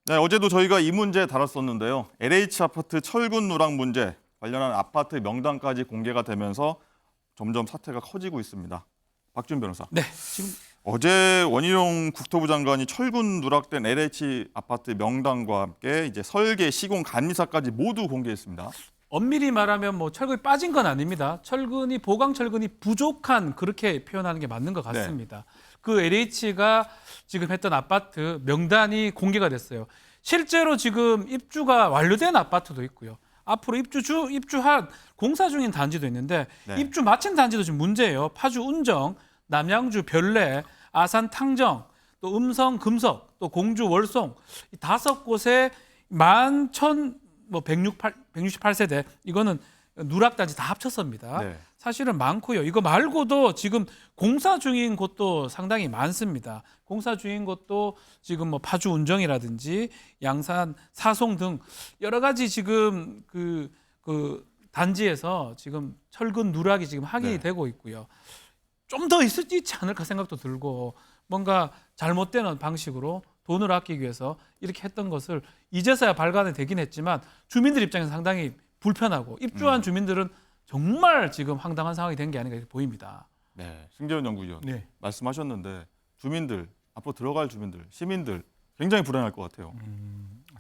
네, 어제도 저희가 이 문제 다뤘었는데요. LH 아파트 철근 누락 문제 관련한 아파트 명단까지 공개가 되면서 점점 사태가 커지고 있습니다. 박준 변호사. 네, 지금 어제 원희룡 국토부 장관이 철근 누락된 LH 아파트 명단과 함께 이제 설계, 시공, 감리사까지 모두 공개했습니다. 엄밀히 말하면 뭐 철근이 빠진 건 아닙니다. 철근이 보강 철근이 부족한 그렇게 표현하는 게 맞는 것 같습니다. 그 LH가 지금 했던 아파트 명단이 공개가 됐어요. 실제로 지금 입주가 완료된 아파트도 있고요. 앞으로 입주한 공사 중인 단지도 있는데 네. 입주 마친 단지도 지금 문제예요. 파주 운정, 남양주 별내, 아산 탕정, 또 음성 금석, 또 공주 월송 이 5곳에 11,168세대 이거는 누락단지 다 합쳤습니다. 네. 사실은 많고요. 이거 말고도 지금 공사 중인 곳도 상당히 많습니다. 공사 중인 곳도 지금 뭐 파주 운정이라든지 양산 사송 등 여러 가지 지금 그 단지에서 지금 철근 누락이 지금 확인이 네. 되고 있고요. 좀 더 있을 수 있지 않을까 생각도 들고 뭔가 잘못된 방식으로 돈을 아끼기 위해서 이렇게 했던 것을 이제서야 발간이 되긴 했지만 주민들 입장에서 상당히 불편하고 입주한 주민들은 정말 지금 황당한 상황이 된 게 아닌가 이렇게 보입니다. 네, 승재원 연구위원 네. 말씀하셨는데 주민들, 앞으로 들어갈 주민들, 시민들 굉장히 불안할 것 같아요.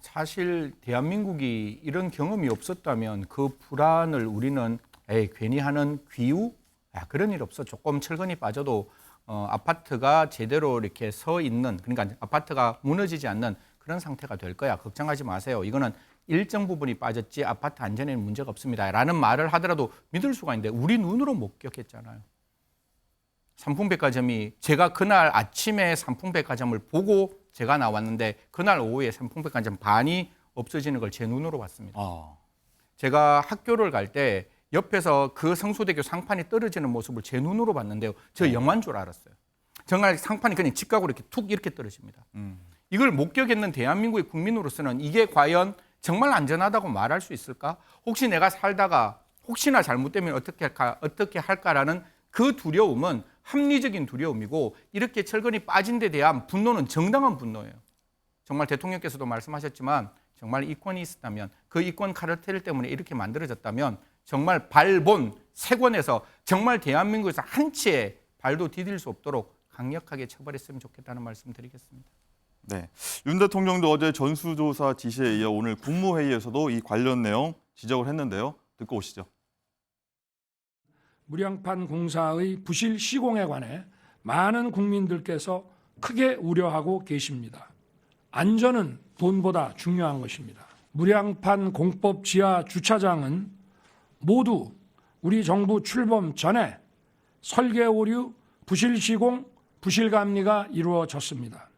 사실 대한민국이 이런 경험이 없었다면 그 불안을 우리는 괜히 하는 귀유? 그런 일 없어. 조금 철근이 빠져도 아파트가 제대로 이렇게 서 있는, 그러니까 아파트가 무너지지 않는 그런 상태가 될 거야. 걱정하지 마세요. 이거는 일정 부분이 빠졌지 아파트 안전에는 문제가 없습니다. 라는 말을 하더라도 믿을 수가 있는데 우리 눈으로 목격했잖아요. 삼풍백화점이 제가 그날 아침에 삼풍백화점을 보고 제가 나왔는데 그날 오후에 삼풍백화점 반이 없어지는 걸 제 눈으로 봤습니다. 제가 학교를 갈 때 옆에서 그 성수대교 상판이 떨어지는 모습을 제 눈으로 봤는데요. 저 영화인 줄 알았어요. 정말 상판이 그냥 직각으로 이렇게 툭 이렇게 떨어집니다. 이걸 목격했는 대한민국의 국민으로서는 이게 과연 정말 안전하다고 말할 수 있을까? 혹시 내가 살다가 혹시나 잘못되면 어떻게 할까라는 그 두려움은 합리적인 두려움이고 이렇게 철근이 빠진 데 대한 분노는 정당한 분노예요. 정말 대통령께서도 말씀하셨지만 정말 이권이 있었다면 그 이권 카르텔 때문에 이렇게 만들어졌다면 정말 발본 세권에서 정말 대한민국에서 한 치의 발도 디딜 수 없도록 강력하게 처벌했으면 좋겠다는 말씀 드리겠습니다. 네, 윤 대통령도 어제 전수조사 지시에 이어 오늘 국무회의에서도 이 관련 내용 지적을 했는데요. 듣고 오시죠. 무량판 공사의 부실 시공에 관해 많은 국민들께서 크게 우려하고 계십니다. 안전은 돈보다 중요한 것입니다. 무량판 공법 지하 주차장은 모두 우리 정부 출범 전에 설계 오류, 부실 시공, 부실 감리가 이루어졌습니다.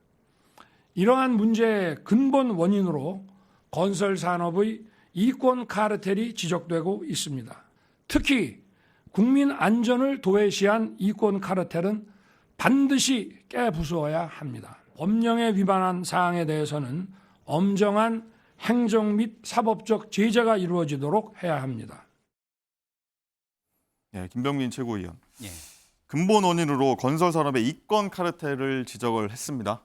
이러한 문제의 근본 원인으로 건설 산업의 이권 카르텔이 지적되고 있습니다. 특히 국민 안전을 도외시한 이권 카르텔은 반드시 깨부수어야 합니다. 법령에 위반한 사항에 대해서는 엄정한 행정 및 사법적 제재가 이루어지도록 해야 합니다. 네, 김병민 최고위원. 예. 근본 원인으로 건설 산업의 이권 카르텔을 지적을 했습니다.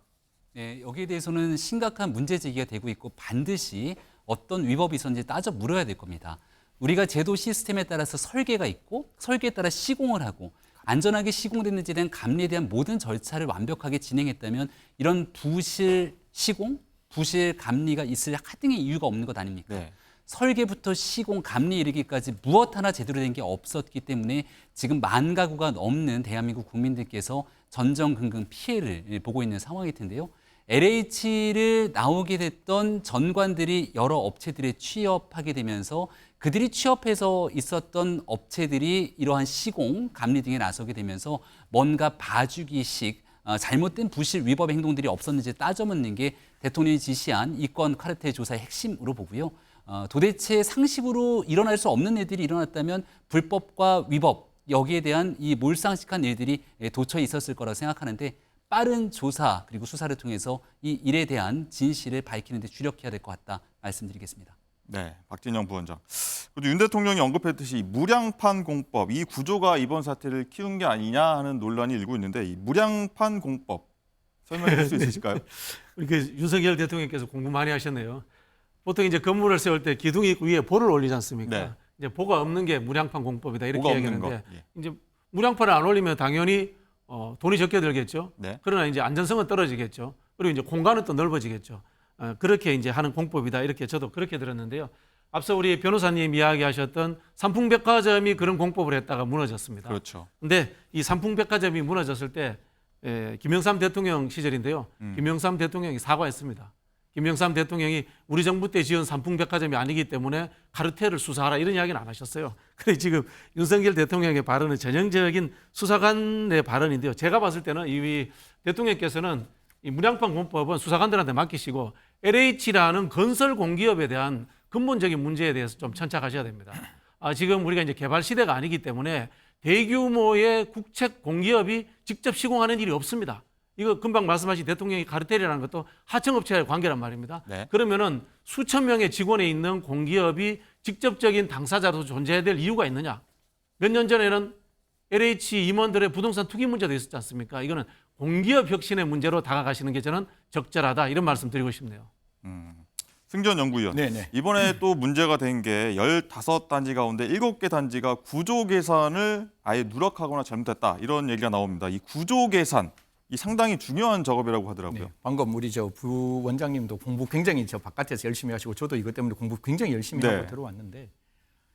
네, 여기에 대해서는 심각한 문제 제기가 되고 있고 반드시 어떤 위법이 있었는지 따져 물어야 될 겁니다. 우리가 제도 시스템에 따라서 설계가 있고 설계에 따라 시공을 하고 안전하게 시공됐는지에 대한 감리에 대한 모든 절차를 완벽하게 진행했다면 이런 부실 시공, 부실 감리가 있을 하등의 이유가 없는 것 아닙니까? 네. 설계부터 시공, 감리 이르기까지 무엇 하나 제대로 된 게 없었기 때문에 지금 10,000 가구가 넘는 대한민국 국민들께서 전전긍긍 피해를 보고 있는 상황일 텐데요. LH를 나오게 됐던 전관들이 여러 업체들에 취업하게 되면서 그들이 취업해서 있었던 업체들이 이러한 시공, 감리 등에 나서게 되면서 뭔가 봐주기식 잘못된 부실 위법 행동들이 없었는지 따져묻는 게 대통령이 지시한 이권 카르텔 조사의 핵심으로 보고요. 도대체 상식으로 일어날 수 없는 일들이 일어났다면 불법과 위법 여기에 대한 이 몰상식한 일들이 도처에 있었을 거라고 생각하는데 빠른 조사 그리고 수사를 통해서 이 일에 대한 진실을 밝히는 데 주력해야 될 것 같다 말씀드리겠습니다. 네, 박진영 부원장. 그리고 윤 대통령이 언급했듯이 무량판 공법 이 구조가 이번 사태를 키운 게 아니냐 하는 논란이 일고 있는데 이 무량판 공법 설명해 줄 수 있으실까요? 이렇게 윤석열 대통령께서 공부 많이 하셨네요. 보통 이제 건물을 세울 때 기둥이 위에 보를 올리지 않습니까? 네. 이제 보가 없는 게 무량판 공법이다 이렇게 보가 없는 얘기하는데 거. 예. 이제 무량판을 안 올리면 당연히 돈이 적게 들겠죠. 네. 그러나 이제 안전성은 떨어지겠죠. 그리고 이제 공간은 또 넓어지겠죠. 그렇게 이제 하는 공법이다 이렇게 저도 그렇게 들었는데요. 앞서 우리 변호사님 이야기하셨던 삼풍백화점이 그런 공법을 했다가 무너졌습니다. 그렇죠. 근데 이 삼풍백화점이 무너졌을 때 김영삼 대통령 시절인데요. 김영삼 대통령이 사과했습니다. 김영삼 대통령이 우리 정부 때 지은 삼풍백화점이 아니기 때문에 카르텔을 수사하라 이런 이야기는 안 하셨어요. 그래 지금 윤석열 대통령의 발언은 전형적인 수사관의 발언인데요. 제가 봤을 때는 이 대통령께서는 이 무량판 공법은 수사관들한테 맡기시고 LH라는 건설 공기업에 대한 근본적인 문제에 대해서 좀 천착하셔야 됩니다. 지금 우리가 이제 개발 시대가 아니기 때문에 대규모의 국책 공기업이 직접 시공하는 일이 없습니다. 이거 금방 말씀하신 대통령이 카르텔이라는 것도 하청업체와의 관계란 말입니다. 네. 그러면은 수천 명의 직원에 있는 공기업이 직접적인 당사자로 존재해야 될 이유가 있느냐? 몇 년 전에는 LH 임원들의 부동산 투기 문제도 있었지 않습니까? 이거는 공기업 혁신의 문제로 다가가시는 게 저는 적절하다 이런 말씀 드리고 싶네요. 승전 연구위원. 네네. 이번에 또 문제가 된 게 15단지 가운데 7개 단지가 구조 계산을 아예 누락하거나 잘못했다. 이런 얘기가 나옵니다. 이 구조 계산, 이 상당히 중요한 작업이라고 하더라고요. 네, 방금 우리 저 부원장님도 공부 굉장히 저 바깥에서 열심히 하시고 저도 이것 때문에 공부 굉장히 열심히 네. 하고 들어왔는데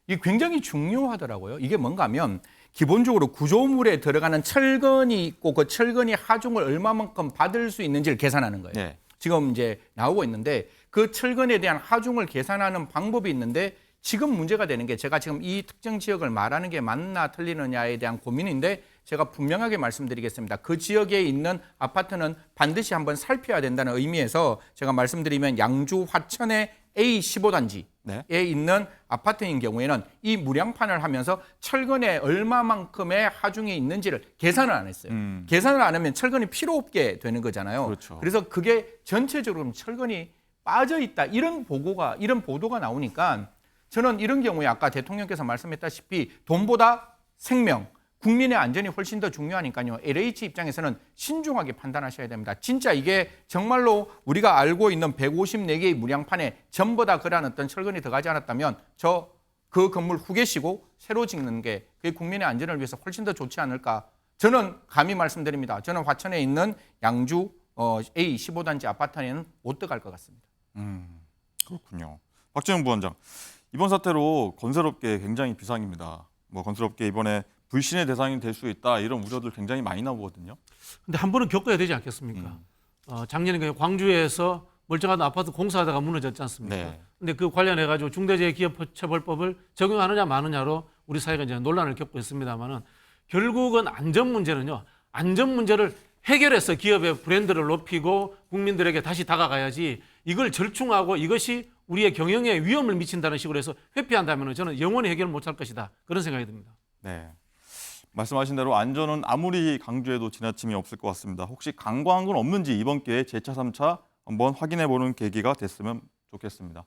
이게 굉장히 중요하더라고요. 이게 뭔가 하면 기본적으로 구조물에 들어가는 철근이 있고 그 철근이 하중을 얼마만큼 받을 수 있는지를 계산하는 거예요. 네. 지금 이제 나오고 있는데 그 철근에 대한 하중을 계산하는 방법이 있는데 지금 문제가 되는 게 제가 지금 이 특정 지역을 말하는 게 맞나 틀리느냐에 대한 고민인데 제가 분명하게 말씀드리겠습니다. 그 지역에 있는 아파트는 반드시 한번 살펴야 된다는 의미에서 제가 말씀드리면 양주 화천의 A15단지에 네. 있는 아파트인 경우에는 이 무량판을 하면서 철근에 얼마만큼의 하중이 있는지를 계산을 안 했어요. 계산을 안 하면 철근이 필요 없게 되는 거잖아요. 그렇죠. 그래서 그게 전체적으로 철근이 빠져 있다 이런 보도가 나오니까 저는 이런 경우에 아까 대통령께서 말씀했다시피 돈보다 생명, 국민의 안전이 훨씬 더 중요하니까요. LH 입장에서는 신중하게 판단하셔야 됩니다. 진짜 이게 정말로 우리가 알고 있는 154개의 무량판에 전부 다 그러한 어떤 철근이 들어가지 않았다면 그 건물 후계시고 새로 짓는 게 그게 국민의 안전을 위해서 훨씬 더 좋지 않을까. 저는 감히 말씀드립니다. 저는 화천에 있는 양주 A15단지 아파트에는 못 들어갈 것 같습니다. 그렇군요. 박재영 부원장, 이번 사태로 건설업계 굉장히 비상입니다. 건설업계 이번에 불신의 대상이 될 수 있다 이런 우려들 굉장히 많이 나오거든요. 근데 한 번은 겪어야 되지 않겠습니까? 작년에 그 광주에서 멀쩡한 아파트 공사하다가 무너졌지 않습니까? 네. 근데 그 관련해 가지고 중대재해기업처벌법을 적용하느냐 마느냐로 우리 사회가 이제 논란을 겪고 있습니다만은 결국은 안전 문제는요. 안전 문제를 해결해서 기업의 브랜드를 높이고 국민들에게 다시 다가가야지 이걸 절충하고 이것이 우리의 경영에 위험을 미친다는 식으로 해서 회피한다면 저는 영원히 해결 못할 것이다. 그런 생각이 듭니다. 네. 말씀하신 대로 안전은 아무리 강조해도 지나침이 없을 것 같습니다. 혹시 간과한 건 없는지 이번 기회에 재차 3차 한번 확인해 보는 계기가 됐으면 좋겠습니다.